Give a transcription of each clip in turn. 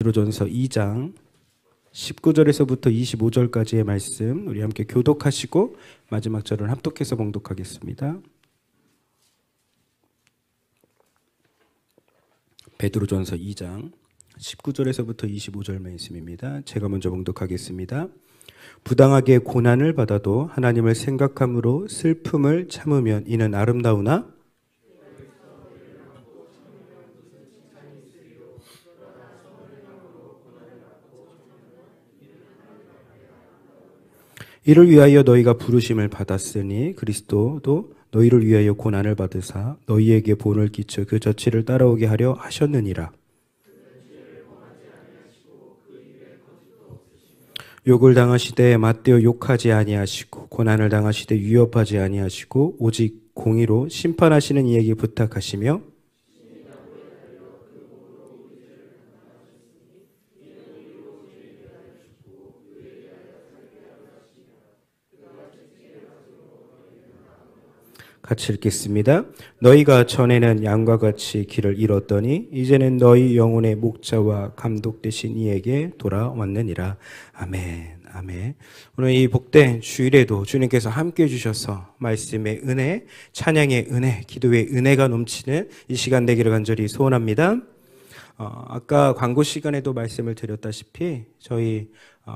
베드로전서 2장 19절에서부터 25절까지의 말씀 우리 함께 교독하시고 마지막 절은 합독해서 봉독하겠습니다. 베드로전서 2장 19절에서부터 25절 말씀입니다. 제가 먼저 봉독하겠습니다. 부당하게 고난을 받아도 하나님을 생각함으로 슬픔을 참으면 이는 아름다우나 이를 위하여 너희가 부르심을 받았으니 그리스도도 너희를 위하여 고난을 받으사 너희에게 본을 끼쳐 그 젖치를 따라오게 하려 하셨느니라. 욕을 당하시되 맞대어 욕하지 아니하시고 고난을 당하시되 위협하지 아니하시고 오직 공의로 심판하시는 이에게 부탁하시며 같이 읽겠습니다. 너희가 전에는 양과 같이 길을 잃었더니 이제는 너희 영혼의 목자와 감독 되신 이에게 돌아왔느니라. 아멘. 아멘. 오늘 이 복된 주일에도 주님께서 함께 해주셔서 말씀의 은혜, 찬양의 은혜, 기도의 은혜가 넘치는 이 시간 되기를 간절히 소원합니다. 아까 광고 시간에도 말씀을 드렸다시피 저희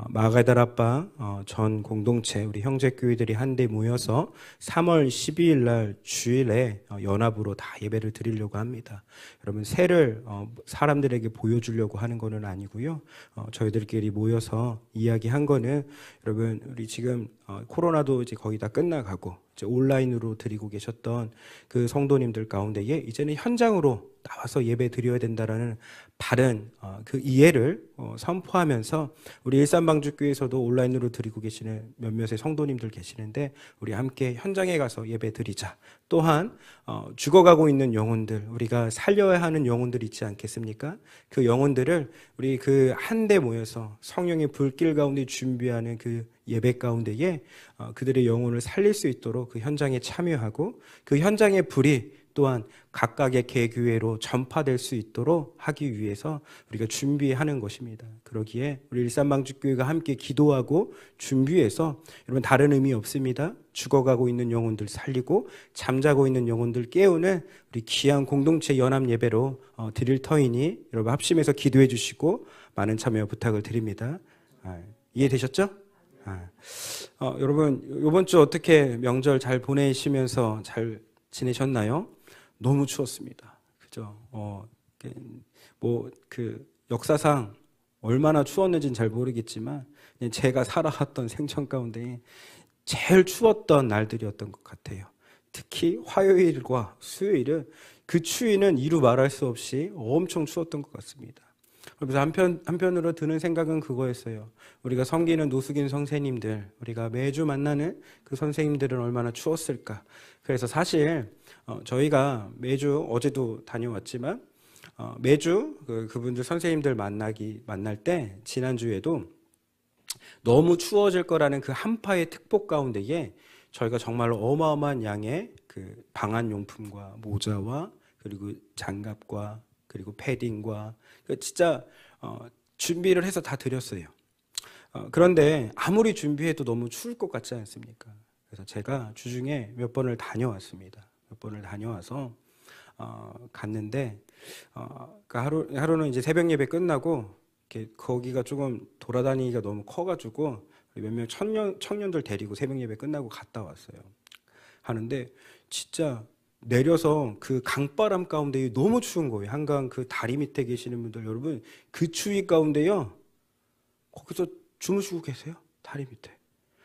마가다라빠 전 공동체 우리 형제교회들이 한데 모여서 3월 12일 날 주일에 연합으로 다 예배를 드리려고 합니다. 여러분 새를 사람들에게 보여주려고 하는 거는 아니고요. 저희들끼리 모여서 이야기한 거는 여러분 우리 지금 코로나도 이제 거의 다 끝나가고 이제 온라인으로 드리고 계셨던 그 성도님들 가운데에 이제는 현장으로 나와서 예배 드려야 된다라는 바른 그 이해를 선포하면서 우리 일산방주교회에서도 온라인으로 드리고 계시는 몇몇의 성도님들 계시는데 우리 함께 현장에 가서 예배 드리자. 또한 죽어가고 있는 영혼들, 우리가 살려야 하는 영혼들 있지 않겠습니까? 그 영혼들을 우리 그 한데 모여서 성령의 불길 가운데 준비하는 그 예배 가운데에 그들의 영혼을 살릴 수 있도록 그 현장에 참여하고 그 현장의 불이 또한 각각의 개교회로 전파될 수 있도록 하기 위해서 우리가 준비하는 것입니다. 그러기에 우리 일산방주교회가 함께 기도하고 준비해서 여러분 다른 의미 없습니다. 죽어가고 있는 영혼들 살리고 잠자고 있는 영혼들 깨우는 우리 귀한 공동체 연합 예배로 드릴 터이니 여러분 합심해서 기도해 주시고 많은 참여 부탁을 드립니다. 이해되셨죠? 여러분 이번 주 어떻게 명절 잘 보내시면서 잘 지내셨나요? 너무 추웠습니다. 그죠? 역사상 얼마나 추웠는지는 잘 모르겠지만 제가 살아왔던 생전 가운데 제일 추웠던 날들이었던 것 같아요. 특히 화요일과 수요일은 그 추위는 이루 말할 수 없이 엄청 추웠던 것 같습니다. 그래서 한편으로 드는 생각은 그거였어요. 우리가 섬기는 노숙인 선생님들, 우리가 매주 만나는 그 선생님들은 얼마나 추웠을까. 그래서 사실 저희가 매주 어제도 다녀왔지만 매주 그분들 선생님들 만날 때 지난주에도 너무 추워질 거라는 그 한파의 특보 가운데에 저희가 정말로 어마어마한 양의 그 방한용품과 모자와 그리고 장갑과 그리고 패딩과 진짜 준비를 해서 다 드렸어요. 그런데 아무리 준비해도 너무 추울 것 같지 않습니까? 그래서 제가 주중에 몇 번을 다녀왔습니다. 몇 번을 다녀와서 갔는데 하루는 이제 새벽 예배 끝나고 이렇게 거기가 조금 돌아다니기가 너무 커가지고 몇몇 청년들 데리고 새벽 예배 끝나고 갔다 왔어요. 하는데 진짜 내려서 그 강바람 가운데 너무 추운 거예요. 한강 그 다리 밑에 계시는 분들 여러분 그 추위 가운데요 거기서 주무시고 계세요. 다리 밑에.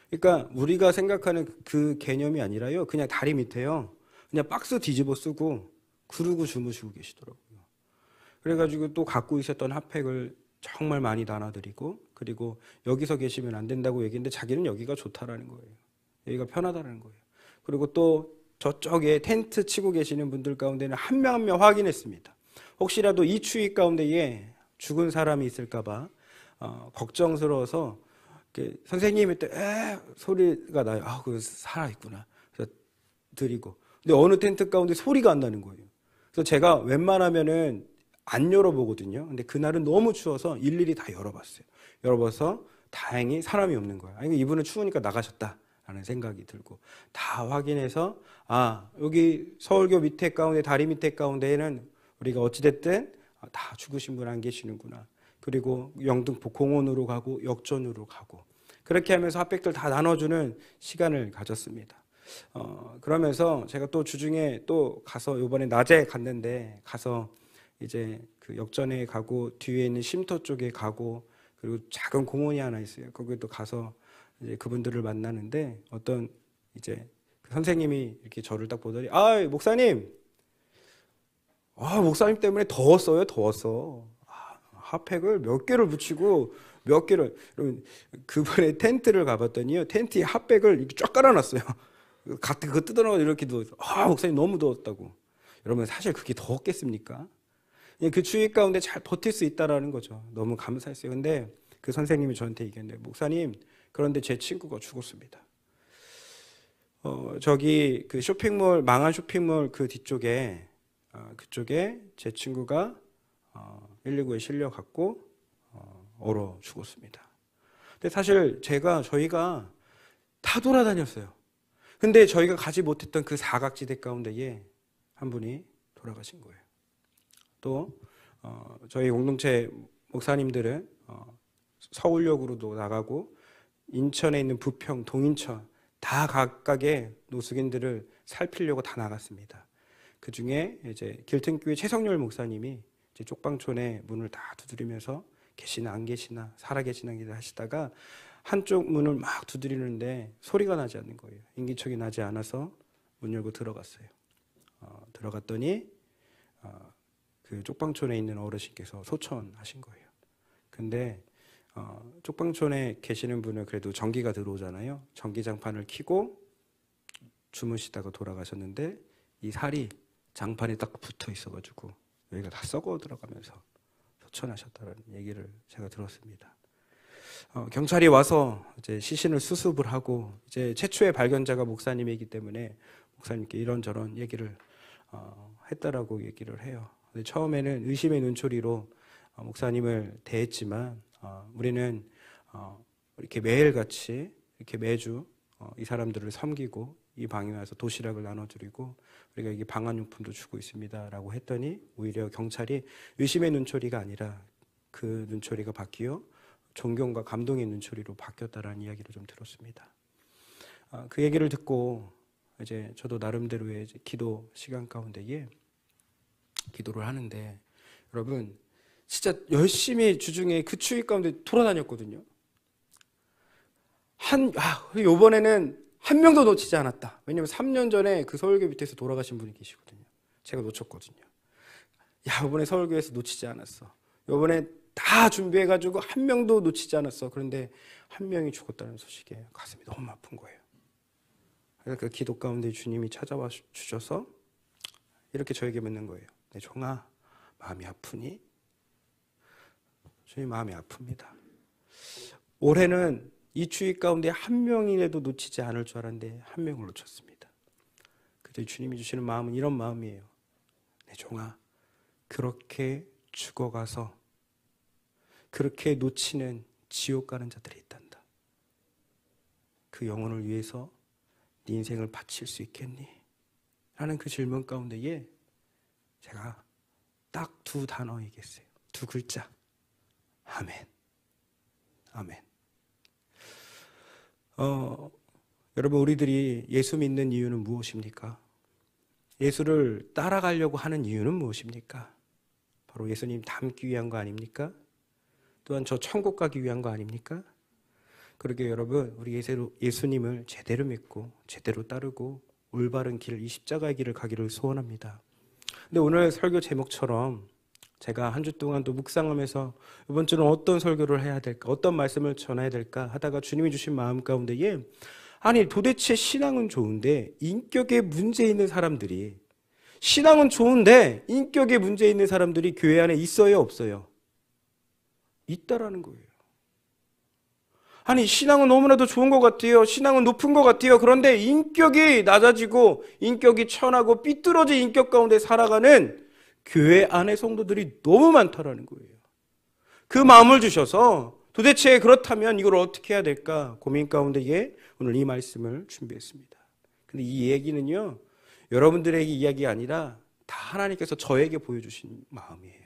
그러니까 우리가 생각하는 그 개념이 아니라요. 그냥 다리 밑에요. 그냥 박스 뒤집어 쓰고 그러고 주무시고 계시더라고요. 그래가지고 또 갖고 있었던 핫팩을 정말 많이 나눠드리고 그리고 여기서 계시면 안 된다고 얘기했는데 자기는 여기가 좋다라는 거예요. 여기가 편하다는 거예요. 그리고 또 저쪽에 텐트 치고 계시는 분들 가운데는 한 명 한 명 확인했습니다. 혹시라도 이 추위 가운데에 죽은 사람이 있을까봐 걱정스러워서 선생님이 또 소리가 나요. 그 살아있구나. 그래서 드리고. 근데 어느 텐트 가운데 소리가 안 나는 거예요. 그래서 제가 웬만하면은 안 열어보거든요. 근데 그날은 너무 추워서 일일이 다 열어봤어요. 열어봐서 다행히 사람이 없는 거예요. 아니, 이분은 추우니까 나가셨다라는 생각이 들고 다 확인해서 여기 서울교 밑에 가운데 다리 밑에 가운데에는 우리가 어찌됐든 다 죽으신 분 안 계시는구나. 그리고 영등포 공원으로 가고 역전으로 가고 그렇게 하면서 핫백들 다 나눠주는 시간을 가졌습니다. 그러면서 제가 또 주중에 또 가서 이번에 낮에 갔는데 가서 이제 그 역전에 가고 뒤에 있는 쉼터 쪽에 가고 그리고 작은 공원이 하나 있어요. 거기도 가서 이제 그분들을 만나는데 어떤 이제 그 선생님이 이렇게 저를 딱 보더니 목사님, 목사님 때문에 더웠어요. 핫팩을 몇 개를 붙이고 몇 개를 그분의 텐트를 가봤더니요. 텐트에 핫팩을 이렇게 쫙 깔아놨어요. 그거 뜯어나가서 이렇게 누워서 목사님 너무 더웠다고. 여러분 사실 그게 더웠겠습니까? 그 추위 가운데 잘 버틸 수 있다라는 거죠. 너무 감사했어요. 근데 그 선생님이 저한테 얘기했는데 목사님 그런데 제 친구가 죽었습니다. 저기 그 쇼핑몰 망한 쇼핑몰 그 뒤쪽에 그쪽에 제 친구가 119에 실려갔고 얼어 죽었습니다. 근데 사실 저희가 다 돌아다녔어요. 근데 저희가 가지 못했던 그 사각지대 가운데에 한 분이 돌아가신 거예요. 또 저희 공동체 목사님들은 서울역으로도 나가고 인천에 있는 부평, 동인천 다 각각의 노숙인들을 살피려고 다 나갔습니다. 그 중에 이제 길튼교회 최성열 목사님이 이제 쪽방촌의 문을 다 두드리면서 계시나 안 계시나 살아계시나 하시다가 한쪽 문을 막 두드리는데 소리가 나지 않는 거예요. 인기척이 나지 않아서 문 열고 들어갔어요. 들어갔더니 그 쪽방촌에 있는 어르신께서 소천하신 거예요. 근데 쪽방촌에 계시는 분은 그래도 전기가 들어오잖아요. 전기장판을 켜고 주무시다가 돌아가셨는데 이 살이 장판에 딱 붙어 있어가지고 여기가 다 썩어 들어가면서 소천하셨다는 얘기를 제가 들었습니다. 경찰이 와서 이제 시신을 수습을 하고 이제 최초의 발견자가 목사님이기 때문에 목사님께 이런저런 얘기를 했다라고 얘기를 해요. 근데 처음에는 의심의 눈초리로 목사님을 대했지만 우리는 이렇게 매일같이 이렇게 매주 이 사람들을 섬기고 이 방에 와서 도시락을 나눠드리고 우리가 이게 방한용품도 주고 있습니다라고 했더니 오히려 경찰이 의심의 눈초리가 아니라 그 눈초리가 바뀌어 존경과 감동의 눈초리로 바뀌었다라는 이야기를 좀 들었습니다. 그 얘기를 듣고 이제 저도 나름대로의 이제 기도 시간 가운데에 기도를 하는데 여러분 진짜 열심히 주중에 그 추위 가운데 돌아다녔거든요. 요번에는 한 명도 놓치지 않았다. 왜냐면 3년 전에 그 서울교 밑에서 돌아가신 분이 계시거든요. 제가 놓쳤거든요. 이번에 서울교에서 놓치지 않았어. 요번에 다 준비해가지고 한 명도 놓치지 않았어. 그런데 한 명이 죽었다는 소식에 가슴이 너무 아픈 거예요. 그래서 그 기도 가운데 주님이 찾아와 주셔서 이렇게 저에게 묻는 거예요. 내 종아, 마음이 아프니? 주님 마음이 아픕니다. 올해는 이 추위 가운데 한 명이라도 놓치지 않을 줄 알았는데 한 명을 놓쳤습니다. 그때 주님이 주시는 마음은 이런 마음이에요. 내 종아, 그렇게 죽어가서 그렇게 놓치는 지옥 가는 자들이 있단다. 그 영혼을 위해서 네 인생을 바칠 수 있겠니? 라는 그 질문 가운데에 제가 딱 두 단어 얘기했어요. 두 글자. 아멘. 아멘. 여러분 우리들이 예수 믿는 이유는 무엇입니까? 예수를 따라가려고 하는 이유는 무엇입니까? 바로 예수님 닮기 위한 거 아닙니까? 또한 저 천국 가기 위한 거 아닙니까? 그러게 여러분 우리 예수님을 제대로 믿고 제대로 따르고 올바른 길, 이 십자가의 길을 가기를 소원합니다. 근데 오늘 설교 제목처럼 제가 한 주 동안 또 묵상하면서 이번 주는 어떤 설교를 해야 될까, 어떤 말씀을 전해야 될까 하다가 주님이 주신 마음 가운데에 아니 도대체 신앙은 좋은데 인격에 문제 있는 사람들이 신앙은 좋은데 인격에 문제 있는 사람들이 교회 안에 있어요, 없어요? 있다라는 거예요. 아니 신앙은 너무나도 좋은 것 같아요. 신앙은 높은 것 같아요. 그런데 인격이 낮아지고 인격이 천하고 삐뚤어진 인격 가운데 살아가는 교회 안에 성도들이 너무 많다라는 거예요. 그 마음을 주셔서 도대체 그렇다면 이걸 어떻게 해야 될까 고민 가운데에 오늘 이 말씀을 준비했습니다. 근데 이 얘기는요, 여러분들에게 이야기가 아니라 다 하나님께서 저에게 보여주신 마음이에요.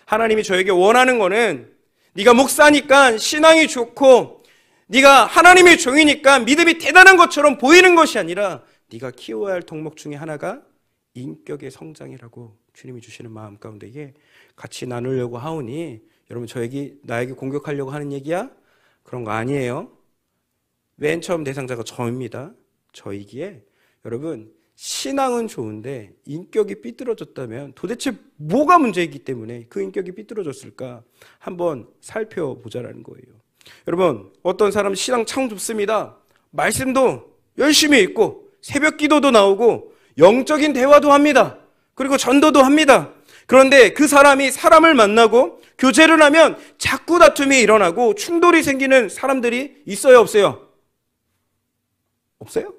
하나님이 저에게 원하는 거는 네가 목사니까 신앙이 좋고 네가 하나님의 종이니까 믿음이 대단한 것처럼 보이는 것이 아니라 네가 키워야 할 덕목 중에 하나가 인격의 성장이라고 주님이 주시는 마음 가운데에 같이 나누려고 하오니, 여러분 나에게 공격하려고 하는 얘기야? 그런 거 아니에요. 맨 처음 대상자가 저입니다. 저이기에 여러분, 신앙은 좋은데 인격이 삐뚤어졌다면 도대체 뭐가 문제이기 때문에 그 인격이 삐뚤어졌을까 한번 살펴보자라는 거예요. 여러분, 어떤 사람은 신앙 참 좋습니다. 말씀도 열심히 읽고 새벽 기도도 나오고 영적인 대화도 합니다. 그리고 전도도 합니다. 그런데 그 사람이 사람을 만나고 교제를 하면 자꾸 다툼이 일어나고 충돌이 생기는 사람들이 있어요, 없어요? 없어요?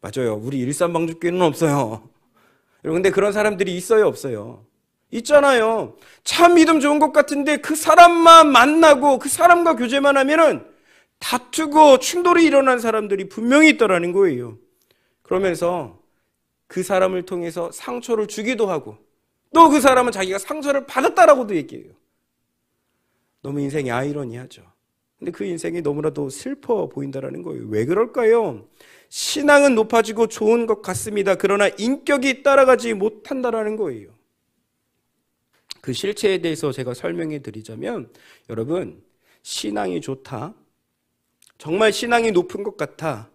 맞아요. 우리 일산방주교회는 없어요. 여러분, 근데 그런 사람들이 있어요, 없어요? 있잖아요. 참 믿음 좋은 것 같은데 그 사람만 만나고 그 사람과 교제만 하면은 다투고 충돌이 일어난 사람들이 분명히 있더라는 거예요. 그러면서 그 사람을 통해서 상처를 주기도 하고 또 그 사람은 자기가 상처를 받았다라고도 얘기해요. 너무 인생이 아이러니하죠. 근데 그 인생이 너무나도 슬퍼 보인다라는 거예요. 왜 그럴까요? 신앙은 높아지고 좋은 것 같습니다. 그러나 인격이 따라가지 못한다라는 거예요. 그 실체에 대해서 제가 설명해 드리자면, 여러분, 신앙이 좋다, 정말 신앙이 높은 것 같아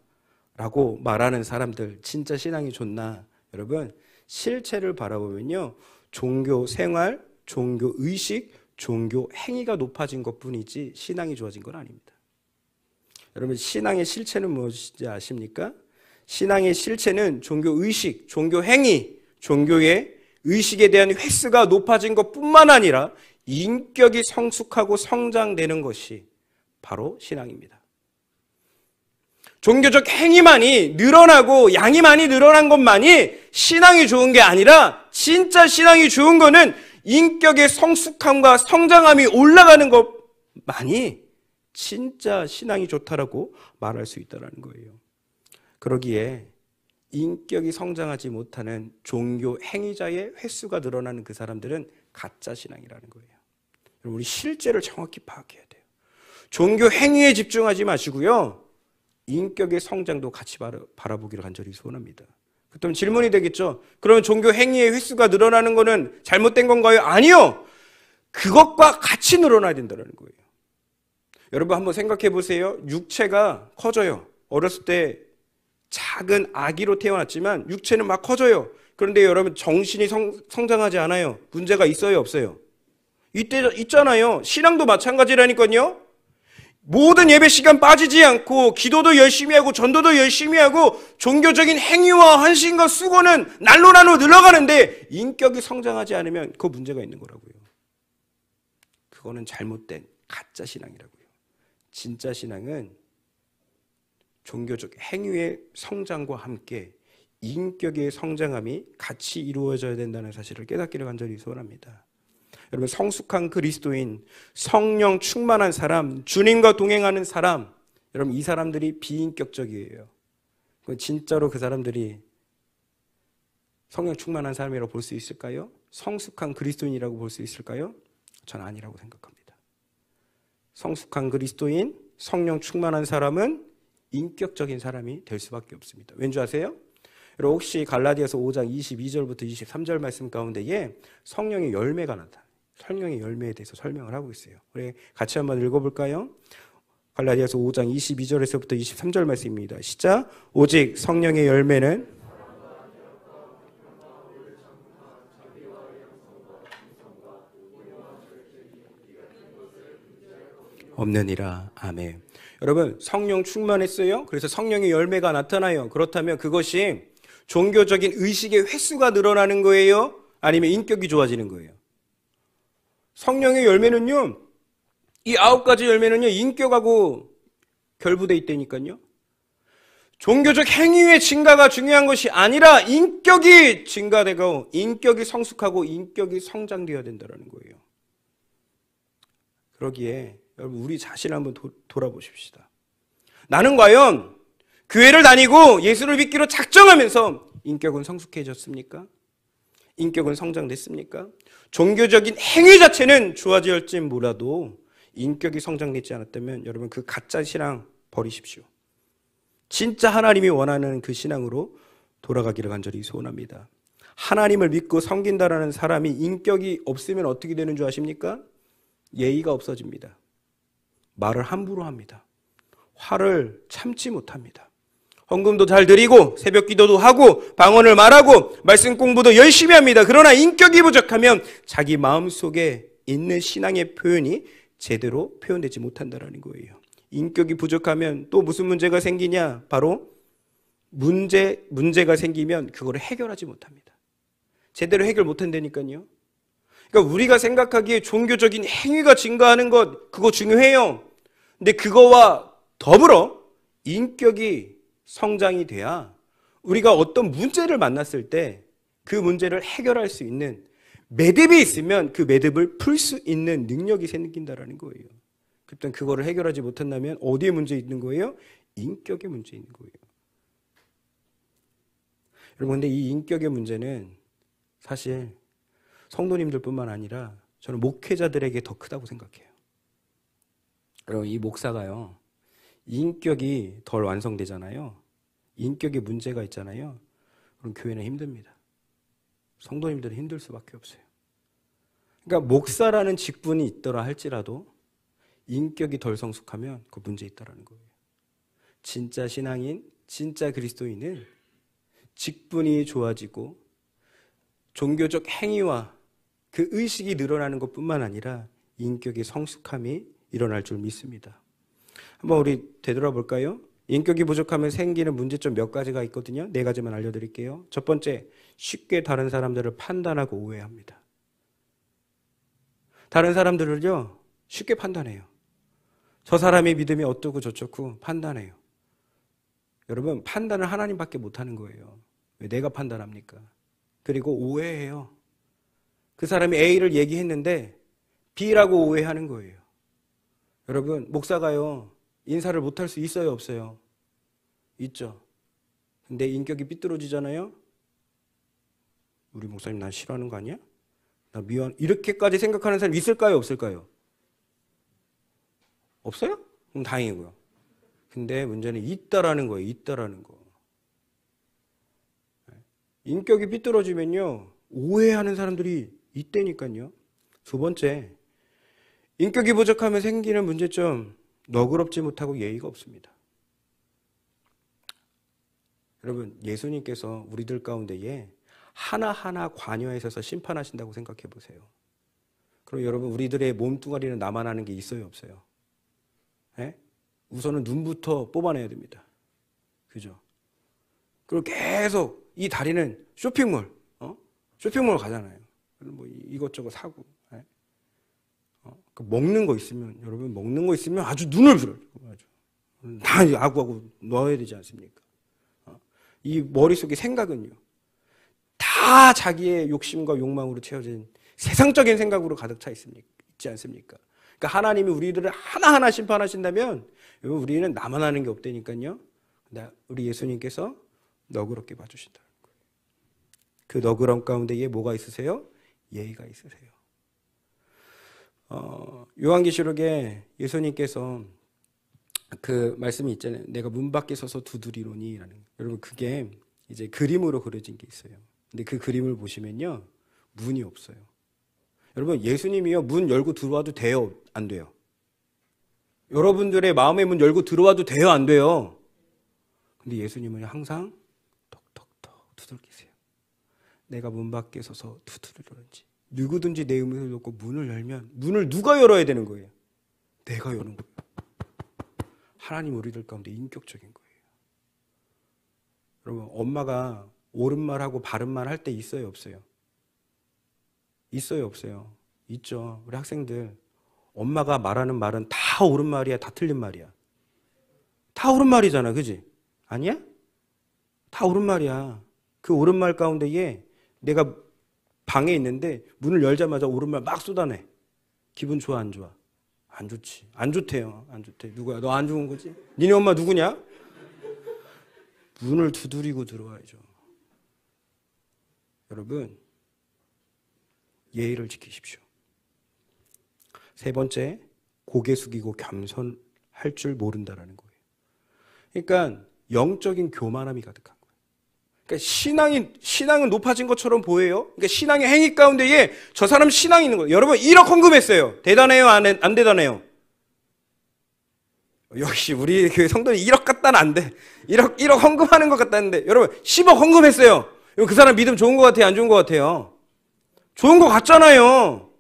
라고 말하는 사람들, 진짜 신앙이 좋나? 여러분, 실체를 바라보면요, 종교 생활, 종교 의식, 종교 행위가 높아진 것뿐이지 신앙이 좋아진 건 아닙니다. 여러분, 신앙의 실체는 무엇인지 아십니까? 신앙의 실체는 종교 의식, 종교 행위, 종교의 의식에 대한 횟수가 높아진 것뿐만 아니라 인격이 성숙하고 성장되는 것이 바로 신앙입니다. 종교적 행위만이 늘어나고 양이 많이 늘어난 것만이 신앙이 좋은 게 아니라, 진짜 신앙이 좋은 거는 인격의 성숙함과 성장함이 올라가는 것만이 진짜 신앙이 좋다라고 말할 수 있다는 거예요. 그러기에 인격이 성장하지 못하는 종교 행위자의 횟수가 늘어나는 그 사람들은 가짜 신앙이라는 거예요. 우리 실제를 정확히 파악해야 돼요. 종교 행위에 집중하지 마시고요, 인격의 성장도 같이 바라보기를 간절히 소원합니다. 그렇다면 질문이 되겠죠. 그러면 종교 행위의 횟수가 늘어나는 것은 잘못된 건가요? 아니요. 그것과 같이 늘어나야 된다는 거예요. 여러분, 한번 생각해 보세요. 육체가 커져요. 어렸을 때 작은 아기로 태어났지만 육체는 막 커져요. 그런데 여러분, 정신이 성장하지 않아요. 문제가 있어요, 없어요? 이때 있잖아요. 신앙도 마찬가지라니까요. 모든 예배 시간 빠지지 않고 기도도 열심히 하고 전도도 열심히 하고 종교적인 행위와 헌신과 수고는 날로 늘어가는데 인격이 성장하지 않으면 그 문제가 있는 거라고요. 그거는 잘못된 가짜 신앙이라고요. 진짜 신앙은 종교적 행위의 성장과 함께 인격의 성장함이 같이 이루어져야 된다는 사실을 깨닫기를 간절히 소원합니다. 여러분, 성숙한 그리스도인, 성령 충만한 사람, 주님과 동행하는 사람, 여러분, 이 사람들이 비인격적이에요. 진짜로 그 사람들이 성령 충만한 사람이라고 볼 수 있을까요? 성숙한 그리스도인이라고 볼 수 있을까요? 저는 아니라고 생각합니다. 성숙한 그리스도인, 성령 충만한 사람은 인격적인 사람이 될 수밖에 없습니다. 왠지 아세요? 여러분, 혹시 갈라디아서 5장 22절부터 23절 말씀 가운데에 성령의 열매가 나타나요. 성령의 열매에 대해서 설명을 하고 있어요. 우리 같이 한번 읽어볼까요? 갈라디아서 5장 22절에서부터 23절 말씀입니다. 시작. 오직 성령의 열매는 없느니라. 아멘. 여러분, 성령 충만했어요. 그래서 성령의 열매가 나타나요. 그렇다면 그것이 종교적인 의식의 횟수가 늘어나는 거예요? 아니면 인격이 좋아지는 거예요? 성령의 열매는요, 이 9가지 열매는요, 인격하고 결부되어 있다니까요. 종교적 행위의 증가가 중요한 것이 아니라 인격이 증가되고 인격이 성숙하고 인격이 성장되어야 된다는 거예요. 그러기에 여러분 우리 자신을 한번 돌아보십시다. 나는 과연 교회를 다니고 예수를 믿기로 작정하면서 인격은 성숙해졌습니까? 인격은 성장됐습니까? 종교적인 행위 자체는 좋아질지 몰라도 인격이 성장되지 않았다면 여러분 그 가짜 신앙 버리십시오. 진짜 하나님이 원하는 그 신앙으로 돌아가기를 간절히 소원합니다. 하나님을 믿고 섬긴다라는 사람이 인격이 없으면 어떻게 되는 줄 아십니까? 예의가 없어집니다. 말을 함부로 합니다. 화를 참지 못합니다. 헌금도 잘 드리고 새벽 기도도 하고 방언을 말하고 말씀 공부도 열심히 합니다. 그러나 인격이 부족하면 자기 마음속에 있는 신앙의 표현이 제대로 표현되지 못한다는 거예요. 인격이 부족하면 또 무슨 문제가 생기냐? 바로 문제가 생기면 그거를 해결하지 못합니다. 제대로 해결 못한다니까요. 그러니까 우리가 생각하기에 종교적인 행위가 증가하는 것 그거 중요해요. 근데 그거와 더불어 인격이 성장이 돼야 우리가 어떤 문제를 만났을 때 그 문제를 해결할 수 있는 매듭이 있으면 그 매듭을 풀 수 있는 능력이 생긴다는 거예요. 그때 그거를 해결하지 못한다면 어디에 문제 있는 거예요? 인격에 문제 있는 거예요. 여러분 근데 이 인격의 문제는 사실 성도님들뿐만 아니라 저는 목회자들에게 더 크다고 생각해요. 여러분 이 목사가요. 인격이 덜 완성되잖아요. 인격에 문제가 있잖아요. 그럼 교회는 힘듭니다. 성도님들은 힘들 수밖에 없어요. 그러니까 목사라는 직분이 있더라 할지라도 인격이 덜 성숙하면 그 문제 있다라는 거예요. 진짜 신앙인, 진짜 그리스도인은 직분이 좋아지고 종교적 행위와 그 의식이 늘어나는 것뿐만 아니라 인격의 성숙함이 일어날 줄 믿습니다. 한번 우리 되돌아볼까요? 인격이 부족하면 생기는 문제점 몇 가지가 있거든요. 4가지만 알려드릴게요. 첫 번째, 쉽게 다른 사람들을 판단하고 오해합니다. 다른 사람들을요, 쉽게 판단해요. 저 사람의 믿음이 어떻고 저쩌고 판단해요. 여러분, 판단을 하나님밖에 못하는 거예요. 왜 내가 판단합니까? 그리고 오해해요. 그 사람이 A를 얘기했는데 B라고 오해하는 거예요. 여러분, 목사가요, 인사를 못할 수 있어요, 없어요? 있죠. 근데 인격이 삐뚤어지잖아요? 우리 목사님 난 싫어하는 거 아니야? 나 미안. 이렇게까지 생각하는 사람 있을까요, 없을까요? 없어요? 그럼 다행이고요. 근데 문제는 있다라는 거예요, 있다라는 거. 인격이 삐뚤어지면요, 오해하는 사람들이 있다니까요. 두 번째, 인격이 부족하면 생기는 문제점, 너그럽지 못하고 예의가 없습니다. 여러분, 예수님께서 우리들 가운데에 하나하나 관여하셔서 심판하신다고 생각해 보세요. 그럼 여러분, 우리들의 몸뚱아리는 남아나는 게 있어요, 없어요? 네? 우선은 눈부터 뽑아내야 됩니다. 그죠? 그리고 계속 이 다리는 쇼핑몰, 쇼핑몰 가잖아요. 뭐 이것저것 사고. 네? 먹는 거 있으면, 여러분, 먹는 거 있으면 아주 눈을 부려요. 다 아구아구 넣어야 되지 않습니까? 이 머릿속의 생각은요, 다 자기의 욕심과 욕망으로 채워진 세상적인 생각으로 가득 차 있지 않습니까? 그러니까 하나님이 우리들을 하나하나 심판하신다면 우리는 남아나는 게 없다니까요. 근데 우리 예수님께서 너그럽게 봐주신다는 거예요. 그 너그러움 가운데에 뭐가 있으세요? 예의가 있으세요. 요한계시록에 예수님께서 그 말씀이 있잖아요. 내가 문 밖에 서서 두드리노니 라는. 여러분 그게 이제 그림으로 그려진 게 있어요. 근데 그 그림을 보시면요, 문이 없어요. 여러분 예수님이요, 문 열고 들어와도 돼요, 안 돼요? 여러분들의 마음의 문 열고 들어와도 돼요, 안 돼요? 근데 예수님은 항상 톡톡톡 두들기세요. 내가 문 밖에 서서 두드리려는지. 누구든지 내 음성을 듣고 문을 열면 문을 누가 열어야 되는 거예요? 내가 여는 거예요. 하나님 우리들 가운데 인격적인 거예요. 여러분, 엄마가 옳은 말하고 바른 말 할 때 있어요, 없어요? 있어요, 없어요? 있죠. 우리 학생들, 엄마가 말하는 말은 다 옳은 말이야, 다 틀린 말이야? 다 옳은 말이잖아, 그지? 아니야? 다 옳은 말이야. 그 옳은 말 가운데에 내가 방에 있는데 문을 열자마자 옳은 말 막 쏟아내. 기분 좋아, 안 좋아? 안 좋지. 안 좋대요. 안 좋대. 누구야? 너 안 좋은 거지? 니네 엄마 누구냐? 문을 두드리고 들어와야죠. 여러분, 예의를 지키십시오. 세 번째, 고개 숙이고 겸손할 줄 모른다라는 거예요. 그러니까 영적인 교만함이 가득한 거예요. 그러니까 신앙은 높아진 것처럼 보여요. 그러니까 신앙의 행위 가운데에 저 사람 신앙이 있는 거예요. 여러분 1억 헌금했어요. 대단해요? 안 대단해요? 역시 우리 교회 성도는 1억 갖다는 안 돼. 1억 헌금하는 것 같다는데 여러분 10억 헌금했어요. 그 사람 믿음 좋은 것 같아요? 안 좋은 것 같아요? 좋은 것 같잖아요.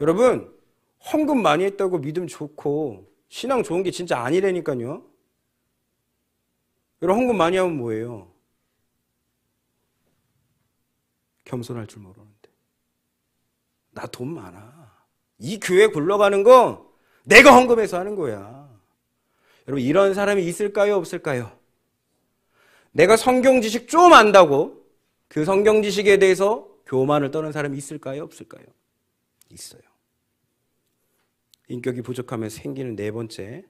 여러분 헌금 많이 했다고 믿음 좋고 신앙 좋은 게 진짜 아니라니까요. 여러분 헌금 많이 하면 뭐예요? 겸손할 줄 모르는데. 나 돈 많아. 이 교회 굴러가는 거 내가 헌금해서 하는 거야. 여러분 이런 사람이 있을까요? 없을까요? 내가 성경 지식 좀 안다고 그 성경 지식에 대해서 교만을 떠는 사람이 있을까요? 없을까요? 있어요. 인격이 부족하면 생기는 네 번째,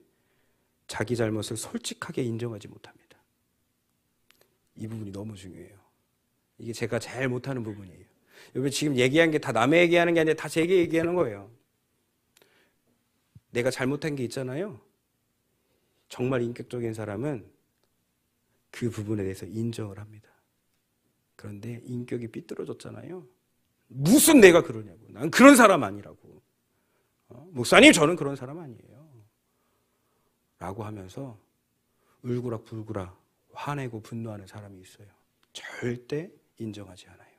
자기 잘못을 솔직하게 인정하지 못합니다. 이 부분이 너무 중요해요. 이게 제가 제일 못하는 부분이에요. 여러분 지금 얘기한 게 다 남의 얘기하는 게 아니라 다 제게 얘기하는 거예요. 내가 잘못한 게 있잖아요. 정말 인격적인 사람은 그 부분에 대해서 인정을 합니다. 그런데 인격이 삐뚤어졌잖아요. 무슨 내가 그러냐고. 난 그런 사람 아니라고. 목사님 저는 그런 사람 아니에요. 라고 하면서 울그락불그락 화내고 분노하는 사람이 있어요. 절대 인정하지 않아요.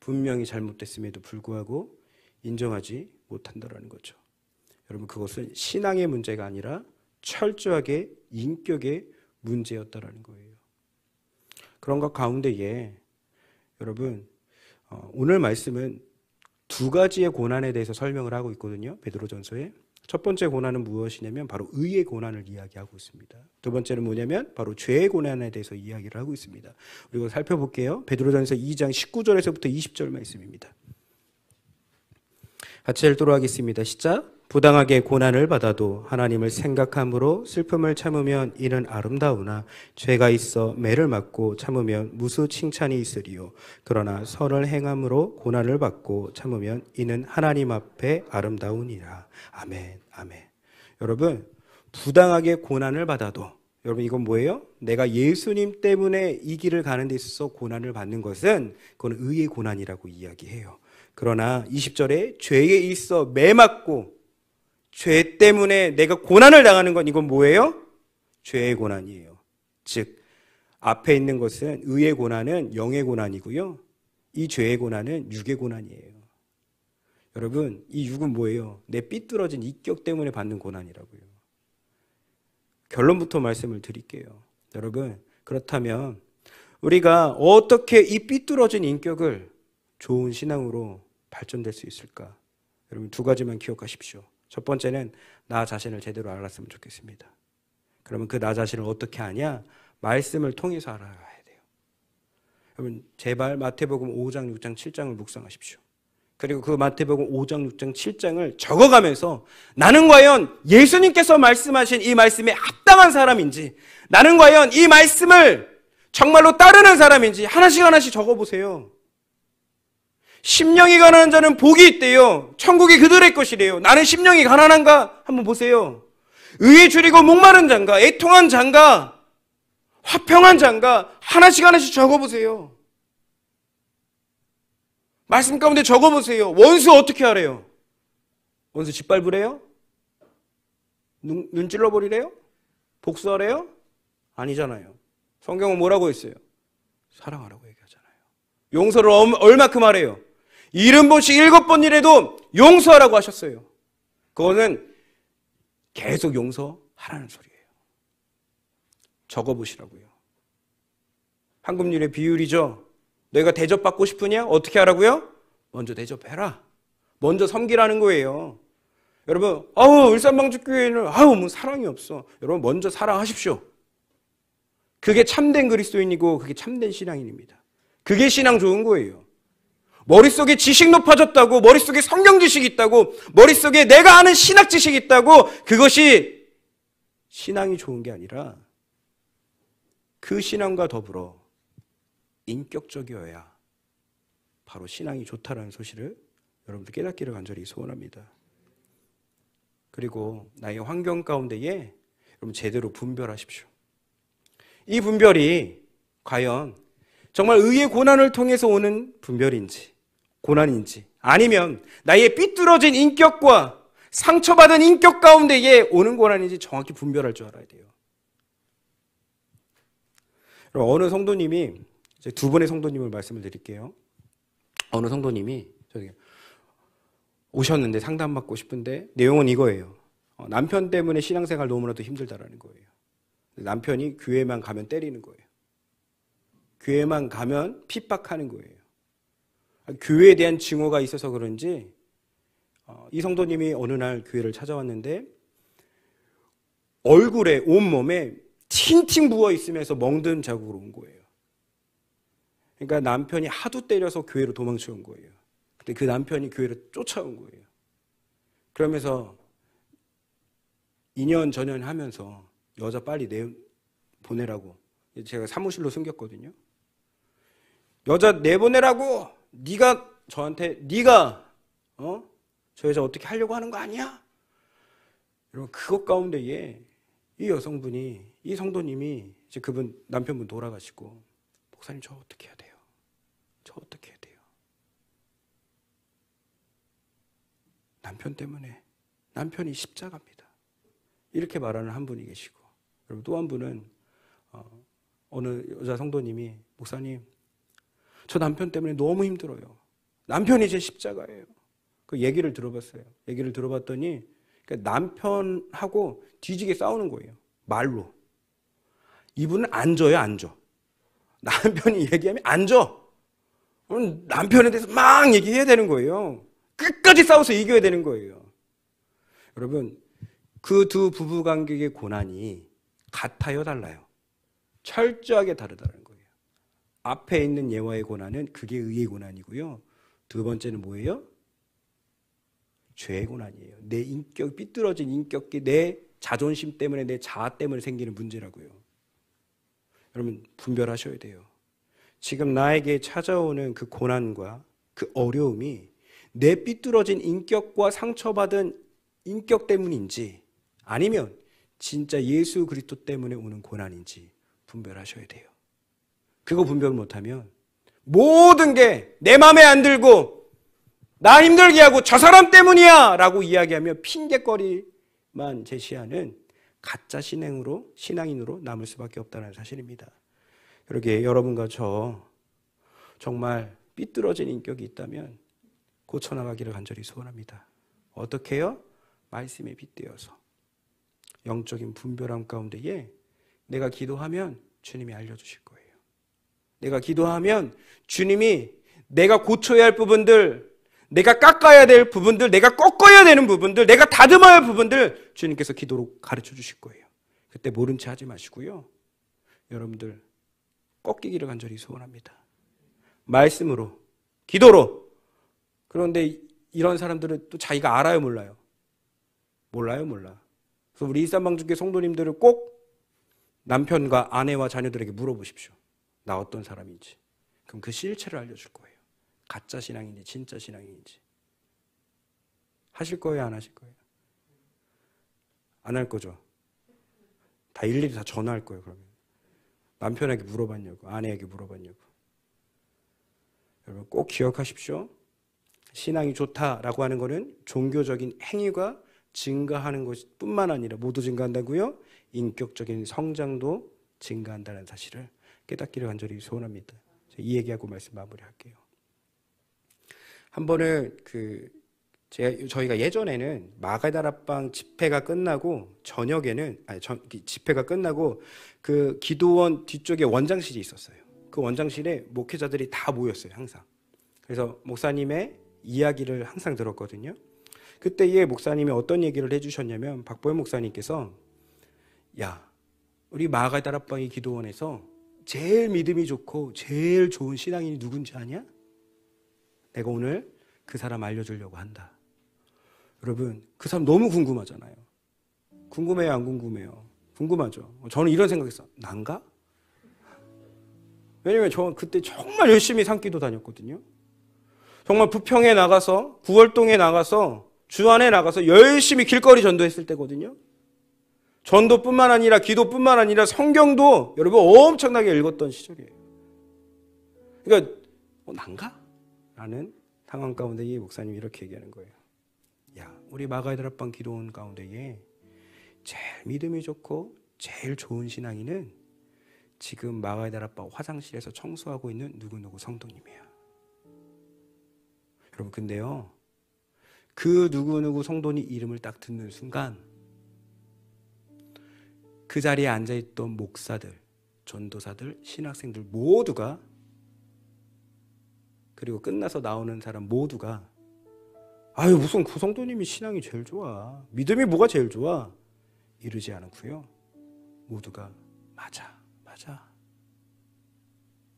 분명히 잘못됐음에도 불구하고 인정하지 못한다는 거죠. 여러분 그것은 신앙의 문제가 아니라 철저하게 인격의 문제였다라는 거예요. 그런 것 가운데에 여러분 오늘 말씀은 두 가지의 고난에 대해서 설명을 하고 있거든요. 베드로전서에. 첫 번째 고난은 무엇이냐면 바로 의의 고난을 이야기하고 있습니다. 두 번째는 뭐냐면 바로 죄의 고난에 대해서 이야기를 하고 있습니다. 우리가 살펴볼게요. 베드로전서 2장 19절에서부터 20절 말씀입니다. 같이 읽도록 하겠습니다. 시작. 부당하게 고난을 받아도 하나님을 생각함으로 슬픔을 참으면 이는 아름다우나 죄가 있어 매를 맞고 참으면 무수 칭찬이 있으리요. 그러나 선을 행함으로 고난을 받고 참으면 이는 하나님 앞에 아름다우니라. 아멘, 아멘. 여러분 부당하게 고난을 받아도 여러분 이건 뭐예요? 내가 예수님 때문에 이 길을 가는 데 있어서 고난을 받는 것은 그건 의의 고난이라고 이야기해요. 그러나 20절에 죄에 있어 매 맞고 죄 때문에 내가 고난을 당하는 건 이건 뭐예요? 죄의 고난이에요. 즉 앞에 있는 것은 의의 고난은 영의 고난이고요. 이 죄의 고난은 육의 고난이에요. 여러분 이 육은 뭐예요? 내 삐뚤어진 인격 때문에 받는 고난이라고요. 결론부터 말씀을 드릴게요. 여러분 그렇다면 우리가 어떻게 이 삐뚤어진 인격을 좋은 신앙으로 발전될 수 있을까? 여러분 두 가지만 기억하십시오. 첫 번째는 나 자신을 제대로 알았으면 좋겠습니다. 그러면 그 나 자신을 어떻게 아냐? 말씀을 통해서 알아야 돼요. 여러분 제발 마태복음 5장, 6장, 7장을 묵상하십시오. 그리고 그 마태복음 5장, 6장, 7장을 적어가면서 나는 과연 예수님께서 말씀하신 이 말씀에 합당한 사람인지 나는 과연 이 말씀을 정말로 따르는 사람인지 하나씩 적어보세요. 심령이 가난한 자는 복이 있대요. 천국이 그들의 것이래요. 나는 심령이 가난한가? 한번 보세요. 의에 줄이고 목마른 자인가? 애통한 자인가? 화평한 자인가? 하나씩 적어보세요. 말씀 가운데 적어보세요. 원수 어떻게 하래요? 원수 짓밟으래요? 눈 찔러버리래요? 복수하래요? 아니잖아요. 성경은 뭐라고 했어요? 사랑하라고 얘기하잖아요. 용서를 얼마큼 하래요? 70번씩 7번이라도 용서하라고 하셨어요. 그거는 계속 용서하라는 소리예요. 적어보시라고요. 황금률의 비율이죠. 너희가 대접받고 싶으냐? 어떻게 하라고요? 먼저 대접해라. 먼저 섬기라는 거예요. 여러분, 울산방주교회는 뭐 사랑이 없어. 여러분 먼저 사랑하십시오. 그게 참된 그리스도인이고 그게 참된 신앙인입니다. 그게 신앙 좋은 거예요. 머릿속에 지식 높아졌다고, 머릿속에 성경 지식이 있다고, 머릿속에 내가 아는 신학 지식이 있다고 그것이 신앙이 좋은 게 아니라 그 신앙과 더불어 인격적이어야 바로 신앙이 좋다라는 소식을 여러분들 깨닫기를 간절히 소원합니다. 그리고 나의 환경 가운데에 여러분 제대로 분별하십시오. 이 분별이 과연 정말 의의 고난을 통해서 오는 분별인지, 고난인지, 아니면 나의 삐뚤어진 인격과 상처받은 인격 가운데에 오는 고난인지 정확히 분별할 줄 알아야 돼요. 어느 성도님이, 이제 두 분의 성도님을 말씀을 드릴게요. 어느 성도님이 저기 오셨는데 상담받고 싶은데 내용은 이거예요. 남편 때문에 신앙생활 너무나도 힘들다라는 거예요. 남편이 교회만 가면 때리는 거예요. 교회만 가면 핍박하는 거예요. 교회에 대한 증오가 있어서 그런지 이 성도님이 어느 날 교회를 찾아왔는데 얼굴에, 온몸에 팅팅 부어 있으면서 멍든 자국으로 온 거예요. 그러니까 남편이 하도 때려서 교회로 도망쳐 온 거예요. 근데 그 남편이 교회를 쫓아온 거예요. 그러면서 2년 전년 하면서 여자 빨리 보내라고 제가 사무실로 숨겼거든요. 여자 내보내라고 네가 저한테 네가 저 여자 어떻게 하려고 하는 거 아니야? 여러분 그것 가운데에 이 여성분이, 이 성도님이 이제 그분 남편분 돌아가시고 목사님 저 어떻게 해야 돼요? 저 어떻게 해야 돼요? 남편 때문에 남편이 십자가입니다. 이렇게 말하는 한 분이 계시고 여러분 또 한 분은 어느 여자 성도님이 목사님 저 남편 때문에 너무 힘들어요. 남편이 제 십자가예요. 그 얘기를 들어봤어요. 얘기를 들어봤더니 그러니까 남편하고 뒤지게 싸우는 거예요. 말로. 이분은 안 져요, 안 져. 남편이 얘기하면 안 져. 그럼 남편에 대해서 막 얘기해야 되는 거예요. 끝까지 싸워서 이겨야 되는 거예요. 여러분, 그 두 부부관계의 고난이 같아요, 달라요? 철저하게 다르다는 거예요. 앞에 있는 예화의 고난은 그게 의의 고난이고요. 두 번째는 뭐예요? 죄의 고난이에요. 내 인격, 삐뚤어진 인격이 내 자존심 때문에, 내 자아 때문에 생기는 문제라고요. 여러분 분별하셔야 돼요. 지금 나에게 찾아오는 그 고난과 그 어려움이 내 삐뚤어진 인격과 상처받은 인격 때문인지 아니면 진짜 예수 그리스도 때문에 오는 고난인지 분별하셔야 돼요. 그거 분별 못하면 모든 게 내 마음에 안 들고 나 힘들게 하고 저 사람 때문이야 라고 이야기하며 핑계거리만 제시하는 가짜 신앙인으로 남을 수밖에 없다는 사실입니다. 그러게 여러분과 저 정말 삐뚤어진 인격이 있다면 고쳐나가기를 간절히 소원합니다. 어떻게 해요? 말씀에 빗대어서 영적인 분별함 가운데에 내가 기도하면 주님이 알려주실 거예요. 내가 기도하면 주님이 내가 고쳐야 할 부분들, 내가 깎아야 될 부분들, 내가 꺾어야 되는 부분들, 내가 다듬어야 할 부분들 주님께서 기도로 가르쳐 주실 거예요. 그때 모른 채 하지 마시고요. 여러분들 꺾이기를 간절히 소원합니다. 말씀으로, 기도로. 그런데 이런 사람들은 또 자기가 알아요, 몰라요? 몰라요, 몰라. 그래서 우리 일산방주교 성도님들은 꼭 남편과 아내와 자녀들에게 물어보십시오. 나 어떤 사람인지. 그럼 그 실체를 알려줄 거예요. 가짜 신앙인지 진짜 신앙인지. 하실 거예요, 안 하실 거예요? 안 할 거죠? 다 일일이 다 전화할 거예요, 그러면. 남편에게 물어봤냐고, 아내에게 물어봤냐고. 여러분 꼭 기억하십시오. 신앙이 좋다라고 하는 것은 종교적인 행위가 증가하는 것뿐만 아니라 모두 증가한다고요? 인격적인 성장도 증가한다는 사실을 깨닫기를 간절히 소원합니다. 이 얘기하고 말씀 마무리할게요. 한 번은 저희가 예전에는 마가다락방 집회가 끝나고 저녁에는 집회가 끝나고 그 기도원 뒤쪽에 원장실이 있었어요. 그 원장실에 목회자들이 다 모였어요, 항상. 그래서 목사님의 이야기를 항상 들었거든요. 그때에 목사님이 어떤 얘기를 해주셨냐면 박보현 목사님께서 야, 우리 마가다락방의 기도원에서 제일 믿음이 좋고 제일 좋은 신앙인이 누군지 아냐? 내가 오늘 그 사람 알려주려고 한다. 여러분, 그 사람 너무 궁금하잖아요. 궁금해요, 안 궁금해요? 궁금하죠. 저는 이런 생각했어. 난가? 왜냐면 저 그때 정말 열심히 산기도 다녔거든요. 정말 부평에 나가서, 구월동에 나가서, 주안에 나가서 열심히 길거리 전도했을 때거든요. 전도뿐만 아니라 기도뿐만 아니라 성경도 여러분 엄청나게 읽었던 시절이에요. 그러니까 난가? 라는 상황 가운데 이 목사님이 이렇게 얘기하는 거예요. 야, 우리 마가다락방 기도원 가운데에 제일 믿음이 좋고 제일 좋은 신앙인은 지금 마가다락방 화장실에서 청소하고 있는 누구누구 성도님이야. 여러분, 근데요, 그 누구누구 성도님 이름을 딱 듣는 순간 그 자리에 앉아있던 목사들, 전도사들, 신학생들 모두가, 그리고 끝나서 나오는 사람 모두가 아유, 무슨 그 성도님이 신앙이 제일 좋아, 믿음이 뭐가 제일 좋아, 이러지 않고요. 모두가 맞아.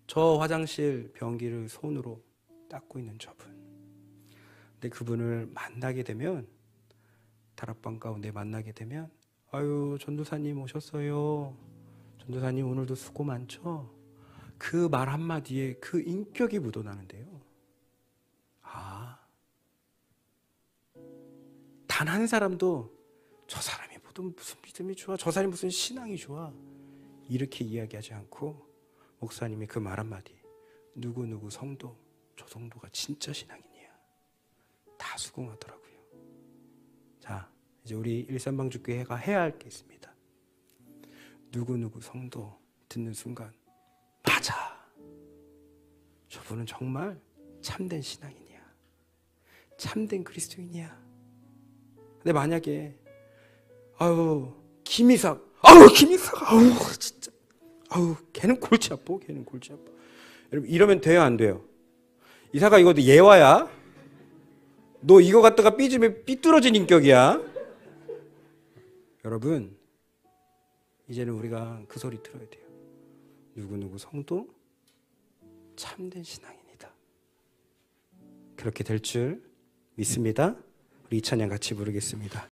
저 화장실 변기를 손으로 닦고 있는 저분. 근데 그분을 만나게 되면, 다락방 가운데 만나게 되면 아유, 전도사님 오셨어요. 전도사님 오늘도 수고 많죠? 그 말 한마디에 그 인격이 묻어나는데요. 단 한 사람도 저 사람이 무슨 믿음이 좋아, 저 사람이 무슨 신앙이 좋아, 이렇게 이야기하지 않고 목사님이 그 말 한마디, 누구누구 성도, 저 성도가 진짜 신앙인이야, 다 수긍하더라고요. 자, 이제 우리 일산방주교회가 해야 할 게 있습니다. 누구누구 성도 듣는 순간 맞아, 저분은 정말 참된 신앙인이야, 참된 그리스도인이야. 근데 만약에 김이삭, 진짜, 걔는 골치 아파. 여러분, 이러면 돼요, 안 돼요? 이삭아, 이거 예화야. 너 이거 갖다가 삐지면 삐뚤어진 인격이야. 여러분, 이제는 우리가 그 소리 들어야 돼요. 누구누구 성도 참된 신앙인이다. 그렇게 될 줄 믿습니다. 우리 이 찬양 같이 부르겠습니다.